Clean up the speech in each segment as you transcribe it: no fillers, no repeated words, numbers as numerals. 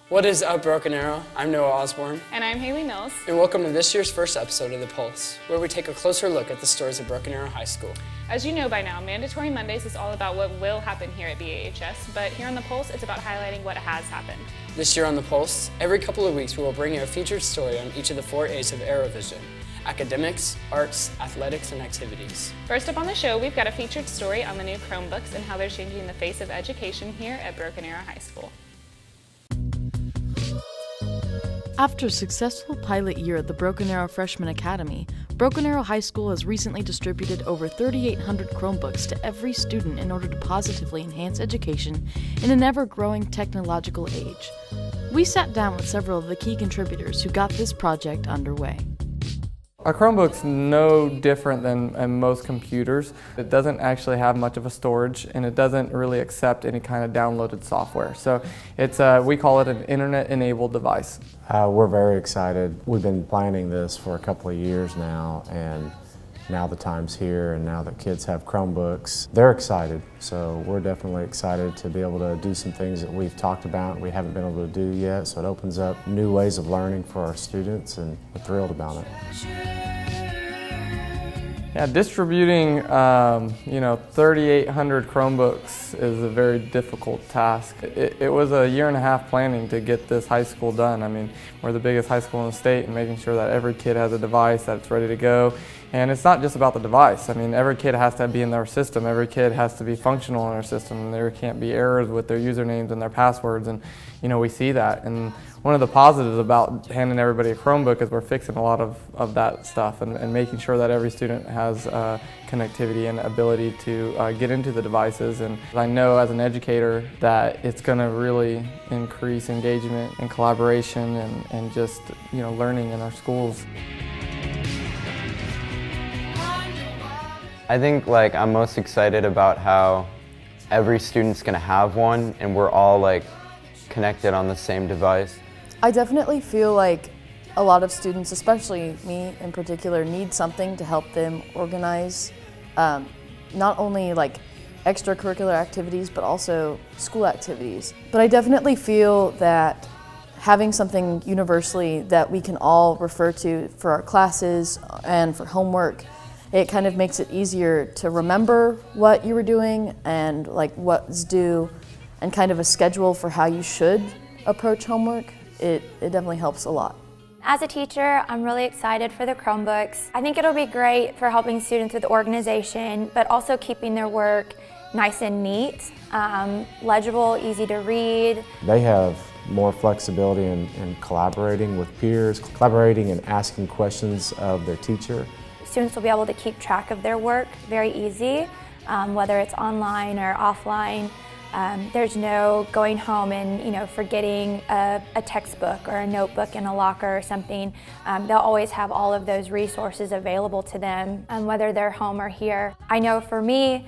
What is up, Broken Arrow? I'm Noah Osborne. And I'm Haley Mills. And welcome to this year's first episode of The Pulse, where we take a closer look at the stories of Broken Arrow High School. As you know by now, Mandatory Mondays is all about what will happen here at BAHS, but here on The Pulse, it's about highlighting what has happened. This year on The Pulse, every couple of weeks we will bring you a featured story on each of the 4 A's of Aerovision: academics, arts, athletics, and activities. First up on the show, we've got a featured story on the new Chromebooks and how they're changing the face of education here at Broken Arrow High School. After a successful pilot year at the Broken Arrow Freshman Academy, Broken Arrow High School has recently distributed over 3,800 Chromebooks to every student in order to positively enhance education in an ever-growing technological age. We sat down with several of the key contributors who got this project underway. A Chromebook's no different than most computers. It doesn't actually have much of a storage, and it doesn't really accept any kind of downloaded software. So it's we call it an internet-enabled device. We're very excited. We've been planning this for a couple of years now, and now the time's here, and now that kids have Chromebooks, they're excited. So we're definitely excited to be able to do some things that we've talked about we haven't been able to do yet. So it opens up new ways of learning for our students, and we're thrilled about it. Yeah, distributing 3,800 Chromebooks is a very difficult task. It was a year and a half planning to get this high school done. I mean, we're the biggest high school in the state, and making sure that every kid has a device, that it's ready to go. And it's not just about the device. I mean, every kid has to be in their system. Every kid has to be functional in their system. There can't be errors with their usernames and their passwords, and we see that. And one of the positives about handing everybody a Chromebook is we're fixing a lot of that stuff and making sure that every student has connectivity and ability to get into the devices. And I know as an educator that it's going to really increase engagement and collaboration and just learning in our schools. I think I'm most excited about how every student's gonna have one and we're all connected on the same device. I definitely feel like a lot of students, especially me in particular, need something to help them organize not only extracurricular activities but also school activities. But I definitely feel that having something universally that we can all refer to for our classes and for homework, it kind of makes it easier to remember what you were doing and what's due, and kind of a schedule for how you should approach homework. It definitely helps a lot. As a teacher, I'm really excited for the Chromebooks. I think it'll be great for helping students with organization, but also keeping their work nice and neat, legible, easy to read. They have more flexibility in collaborating with peers, collaborating and asking questions of their teacher. Students will be able to keep track of their work very easy, whether it's online or offline. There's no going home and forgetting a textbook or a notebook in a locker or something. They'll always have all of those resources available to them, whether they're home or here. I know for me,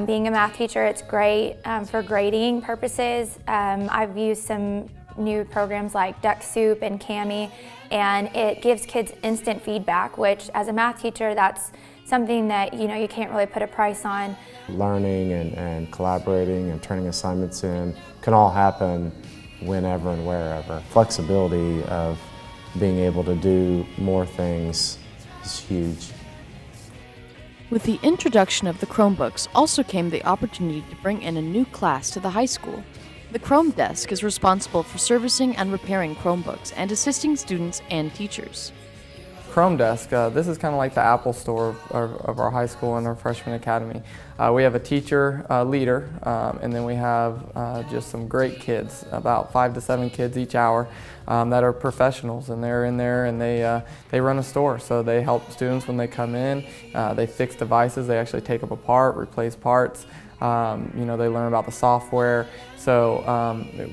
being a math teacher, it's great for grading purposes. I've used some new programs like Duck Soup and Kami, and it gives kids instant feedback, which as a math teacher, that's something that you can't really put a price on. Learning and collaborating and turning assignments in can all happen whenever and wherever. Flexibility of being able to do more things is huge. With the introduction of the Chromebooks also came the opportunity to bring in a new class to the high school. The Chrome Desk is responsible for servicing and repairing Chromebooks and assisting students and teachers. Chrome Desk, this is kind of like the Apple Store of our high school and our freshman academy. We have a teacher leader, and then we have just some great kids, about 5 to 7 kids each hour that are professionals, and they're in there and they run a store. So they help students when they come in. They fix devices. They actually take them apart, replace parts. They learn about the software. So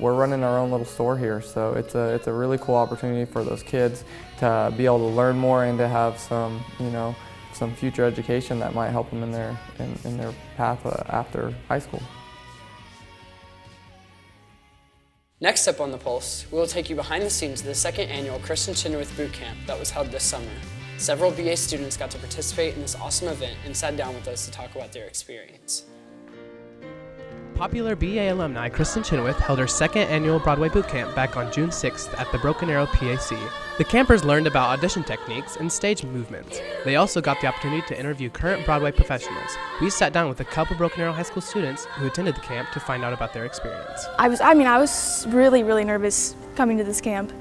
we're running our own little store here. So it's a really cool opportunity for those kids to be able to learn more and to have some future education that might help them in their path after high school. Next up on The Pulse, we will take you behind the scenes of the second annual Christian Chenoweth Boot Camp that was held this summer. Several BA students got to participate in this awesome event and sat down with us to talk about their experience. Popular BA alumni Kristen Chenoweth held her second annual Broadway boot camp back on June 6th at the Broken Arrow PAC. The campers learned about audition techniques and stage movements. They also got the opportunity to interview current Broadway professionals. We sat down with a couple Broken Arrow High School students who attended the camp to find out about their experience. I was really nervous coming to this camp,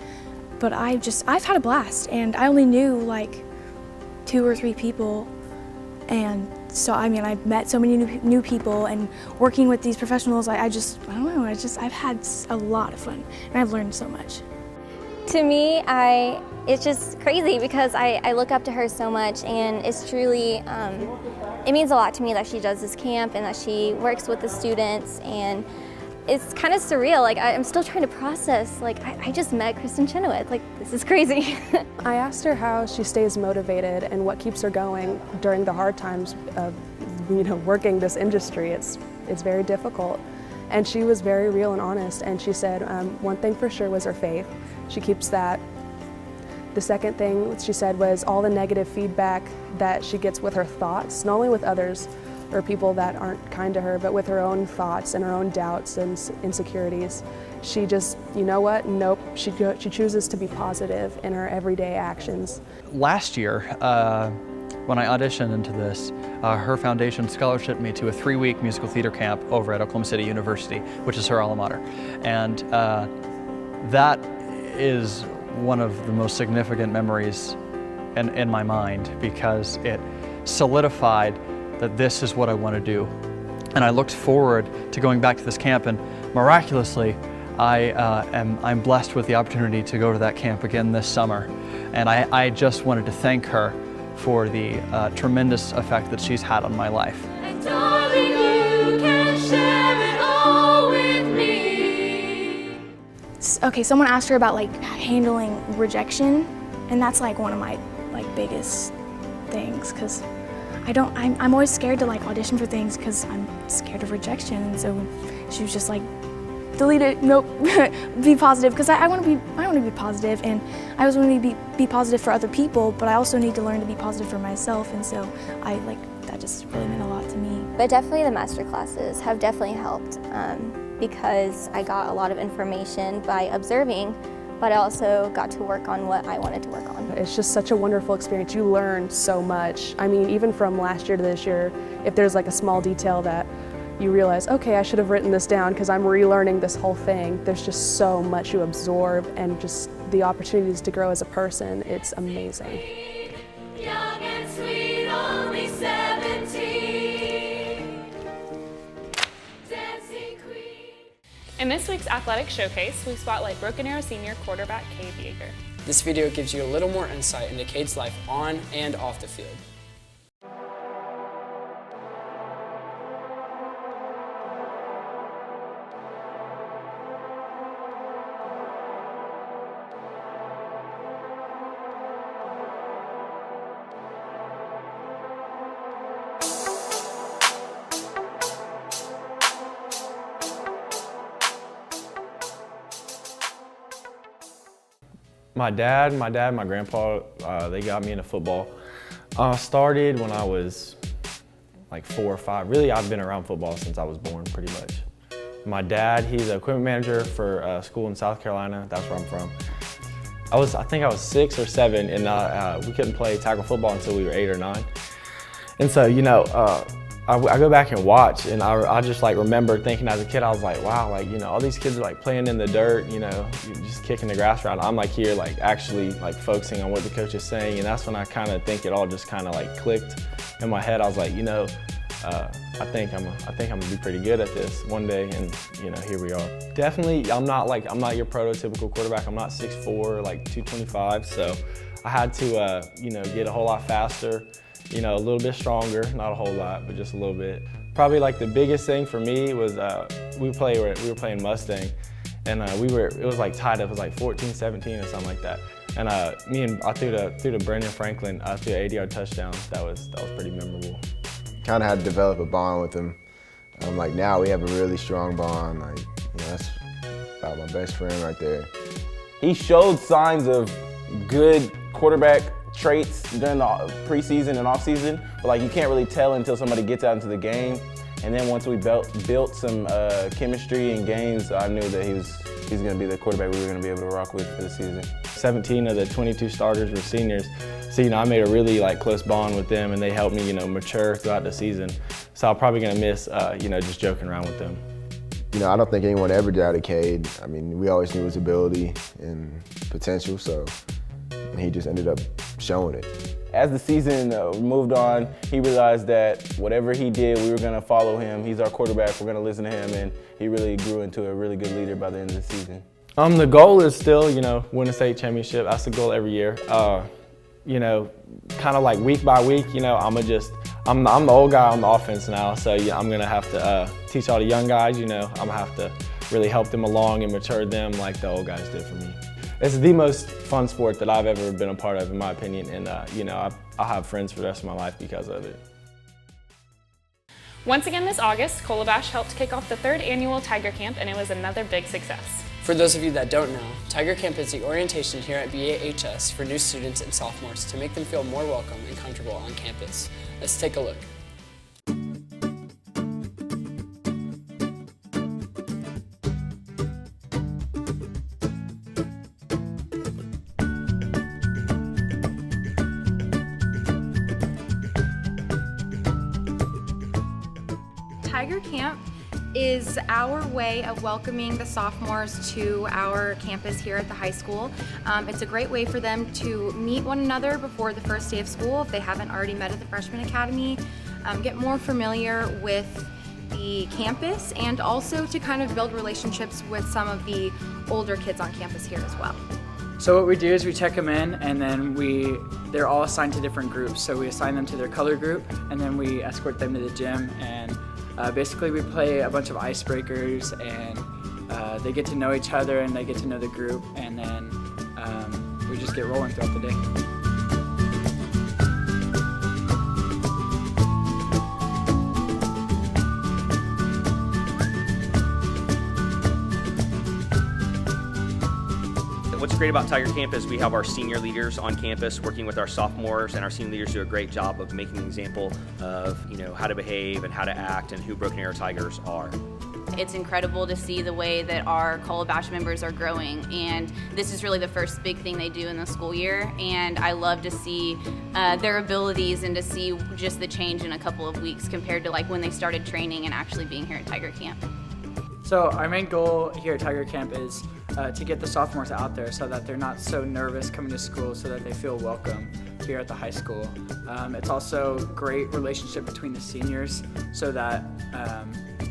but I've had a blast, and I only knew like 2 or 3 people, and so I met so many new people, and working with these professionals, I've had a lot of fun, and I've learned so much. To me, it's just crazy because I look up to her so much, and it's truly, it means a lot to me that she does this camp and that she works with the students, and it's kind of surreal. Like, I'm still trying to process, like, I just met Kristen Chenoweth. Like, this is crazy. I asked her how she stays motivated and what keeps her going during the hard times of, working this industry. It's very difficult. And she was very real and honest, and she said one thing for sure was her faith. She keeps that. The second thing she said was all the negative feedback that she gets with her thoughts, not only with others or people that aren't kind to her, but with her own thoughts and her own doubts and insecurities. She just, nope, she chooses to be positive in her everyday actions. Last year, when I auditioned into this, her foundation scholarshiped me to a 3-week musical theater camp over at Oklahoma City University, which is her alma mater. And that is one of the most significant memories in my mind, because it solidified that this is what I want to do. And I looked forward to going back to this camp, and miraculously, I'm blessed with the opportunity to go to that camp again this summer. And I just wanted to thank her for the tremendous effect that she's had on my life. And darling, you can share it all with me. Okay, someone asked her about handling rejection, and that's one of my biggest things, because I'm always scared to audition for things because I'm scared of rejection. And so she was just like, delete it, nope, be positive, because I want to be positive, and I always want to be positive for other people, but I also need to learn to be positive for myself, and so that just really meant a lot to me. But definitely the master classes have definitely helped because I got a lot of information by observing, but I also got to work on what I wanted to work on. It's just such a wonderful experience. You learn so much. I mean, even from last year to this year, if there's a small detail that you realize, okay, I should have written this down because I'm relearning this whole thing. There's just so much you absorb, and just the opportunities to grow as a person, it's amazing. Young and sweet, only 17. Dancing queen. In this week's athletic showcase, we spotlight Broken Arrow senior quarterback Cade Yeager. This video gives you a little more insight into Cade's life on and off the field. My dad, my grandpa, they got me into football. Started when I was 4 or 5. Really, I've been around football since I was born, pretty much. My dad, he's an equipment manager for a school in South Carolina. That's where I'm from. I think I was 6 or 7, and we couldn't play tackle football until we were 8 or 9. And so, I go back and watch, and I just remember thinking as a kid, I was like, wow, all these kids are playing in the dirt, just kicking the grass around. I'm here actually focusing on what the coach is saying, and that's when I kind of think it all just kind of clicked in my head. I was like, I think I'm gonna be pretty good at this one day, and here we are. Definitely, I'm not your prototypical quarterback. I'm not 6'4", 225, so I had to get a whole lot faster. A little bit stronger, not a whole lot, but just a little bit. Probably the biggest thing for me was we were playing Mustang, and it was tied up, it was 14-17 or something like that. And I threw to Brendan Franklin, I threw an 80-yard touchdown. That was pretty memorable. Kind of had to develop a bond with him. Now we have a really strong bond. That's about my best friend right there. He showed signs of good quarterback traits during the preseason and offseason, but you can't really tell until somebody gets out into the game. And then once we built some chemistry and games, I knew that he's going to be the quarterback we were going to be able to rock with for the season. 17 of the 22 starters were seniors, so I made a really close bond with them, and they helped me mature throughout the season. So I'm probably going to miss just joking around with them. I don't think anyone ever doubted Cade. I mean, we always knew his ability and potential, so he just ended up showing it. As the season moved on, he realized that whatever he did, we were going to follow him. He's our quarterback, we're going to listen to him, and he really grew into a really good leader by the end of the season. The goal is still, win a state championship. That's the goal every year. Kind of like week by week, I'm the old guy on the offense now, so I'm going to have to teach all the young guys, I'm going to have to really help them along and mature them like the old guys did for me. It's the most fun sport that I've ever been a part of, in my opinion, and I'll have friends for the rest of my life because of it. Once again this August, Colabash helped kick off the 3rd annual Tiger Camp, and it was another big success. For those of you that don't know, Tiger Camp is the orientation here at BAHS for new students and sophomores to make them feel more welcome and comfortable on campus. Let's take a look. Tiger Camp is our way of welcoming the sophomores to our campus here at the high school. It's a great way for them to meet one another before the first day of school if they haven't already met at the Freshman Academy, get more familiar with the campus, and also to kind of build relationships with some of the older kids on campus here as well. So what we do is we check them in, and then they're all assigned to different groups. So we assign them to their color group, and then we escort them to the gym, and basically we play a bunch of icebreakers, and they get to know each other and they get to know the group, and then we just get rolling throughout the day. What's great about Tiger Camp is we have our senior leaders on campus working with our sophomores, and our senior leaders do a great job of making an example of how to behave and how to act and who Broken Arrow Tigers are. It's incredible to see the way that our Colabash members are growing, and this is really the first big thing they do in the school year, and I love to see their abilities and to see just the change in a couple of weeks compared to when they started training and actually being here at Tiger Camp. So our main goal here at Tiger Camp is to get the sophomores out there so that they're not so nervous coming to school, so that they feel welcome here at the high school. It's also a great relationship between the seniors, so that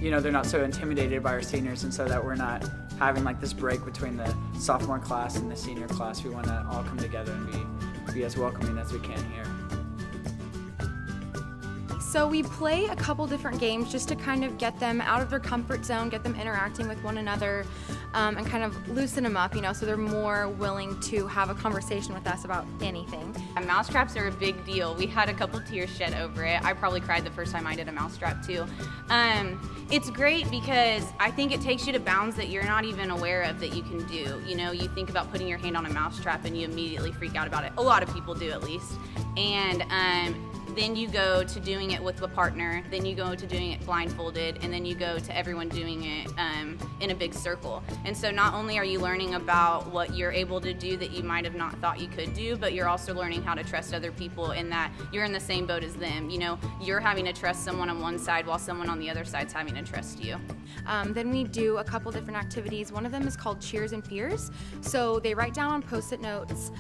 they're not so intimidated by our seniors, and so that we're not having this break between the sophomore class and the senior class. We want to all come together and be as welcoming as we can here. So we play a couple different games just to kind of get them out of their comfort zone, get them interacting with one another, and kind of loosen them up, so they're more willing to have a conversation with us about anything. Mousetraps are a big deal. We had a couple tears shed over it. I probably cried the first time I did a mousetrap too. It's great because I think it takes you to bounds that you're not even aware of that you can do. You think about putting your hand on a mousetrap and you immediately freak out about it. A lot of people do, at least. And then you go to doing it with a partner, then you go to doing it blindfolded, and then you go to everyone doing it in a big circle. And so not only are you learning about what you're able to do that you might have not thought you could do, but you're also learning how to trust other people, in that you're in the same boat as them. You're having to trust someone on one side while someone on the other side's having to trust you. Then we do a couple different activities. One of them is called Cheers and Fears. So they write down on Post-it notes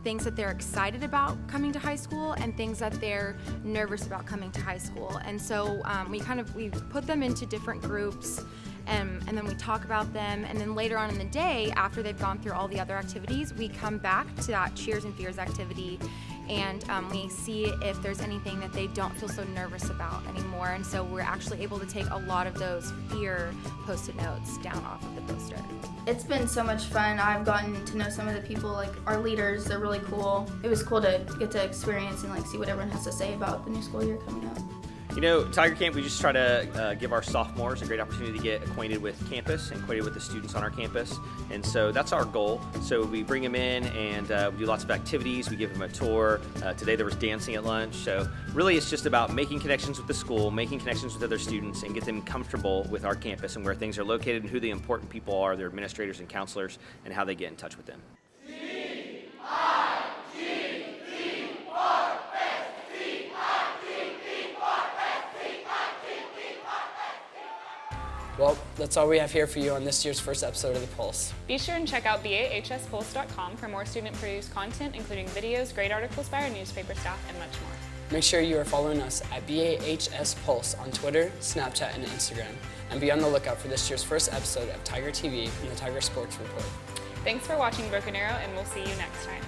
things that they're excited about coming to high school and things that they're nervous about coming to high school. And so we put them into different groups, and then we talk about them, and then later on in the day, after they've gone through all the other activities, we come back to that Cheers and Fears activity, and we see if there's anything that they don't feel so nervous about anymore. And so we're actually able to take a lot of those fear Post-it notes down off of the poster. It's been so much fun. I've gotten to know some of the people, our leaders. They're really cool. It was cool to get to experience and see what everyone has to say about the new school year coming up. You know, Tiger Camp, we just try to give our sophomores a great opportunity to get acquainted with campus and acquainted with the students on our campus. And so that's our goal. So we bring them in and we do lots of activities. We give them a tour. Today there was dancing at lunch. So really it's just about making connections with the school, making connections with other students, and get them comfortable with our campus and where things are located and who the important people are, their administrators and counselors, and how they get in touch with them. Well, that's all we have here for you on this year's first episode of The Pulse. Be sure and check out bahspulse.com for more student-produced content, including videos, great articles by our newspaper staff, and much more. Make sure you are following us at BAHS Pulse on Twitter, Snapchat, and Instagram. And be on the lookout for this year's first episode of Tiger TV and the Tiger Sports Report. Thanks for watching Broken Arrow, and we'll see you next time.